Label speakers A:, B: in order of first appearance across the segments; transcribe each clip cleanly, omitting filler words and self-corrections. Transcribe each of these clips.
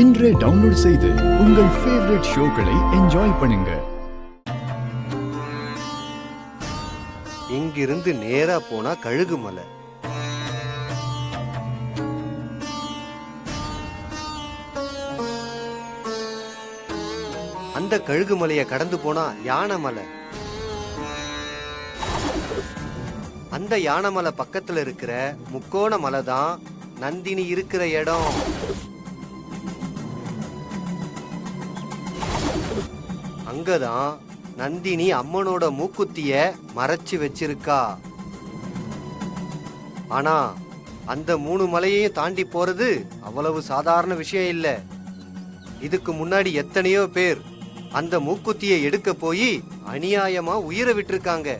A: இன்றே டவுன்லோட் செய்து உங்கள் ஃபேவரட் ஷோக்களை என்ஜாய் பண்ணுங்க.
B: இங்கிருந்து நேரா போனா கழுகுமலை. அந்த கழுகுமலையை கடந்து போனா யானைமலை. அந்த யானைமலை பக்கத்துல இருக்கிற முக்கோண மலை தான் நந்தினி இருக்கிற இடம். அங்கதான் நந்தினி அம்மனோட மூக்குத்திய மறைச்சு வச்சிருக்கா. ஆனா அந்த 3 மலையையும் தாண்டி போறது அவ்வளவு சாதாரண விஷயம் இல்ல. இதுக்கு முன்னாடி எத்தனையோ பேர் அந்த மூக்குத்தியை எடுக்க போய் அநியாயமா உயிரை விட்டிருக்காங்க.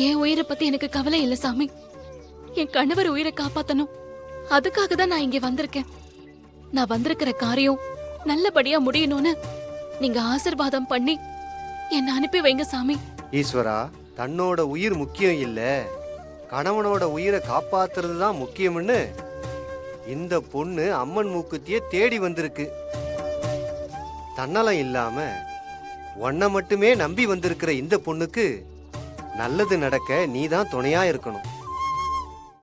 C: என் உயிரை பத்தி எனக்கு கவலை இல்ல சாமி. என் கணவர் உயிரை காப்பாத்தணும், அதுக்காக தான் நான் இங்க வந்திருக்கேன். நான் வந்திருக்கிற காரியம் நல்லபடியா முடியணும்னு நீங்க ஆசீர்வாதம் பண்ணி என்ன அனுப்பி வைங்க சாமி.
B: ஈஸ்வரா, தன்னோட உயிர் முக்கியம் இல்ல, கணவனோட உயிரை காப்பாத்துறது தான் முக்கியம்னு இந்த பொண்ணு அம்மன் மூக்குத்திய தேடி வந்திருக்கு. தன்னலம் இல்லாம உன்னை மட்டுமே நம்பி வந்திருக்கிற இந்த பொண்ணுக்கு நல்லது நடக்க நீதான் துணையா இருக்கணும்.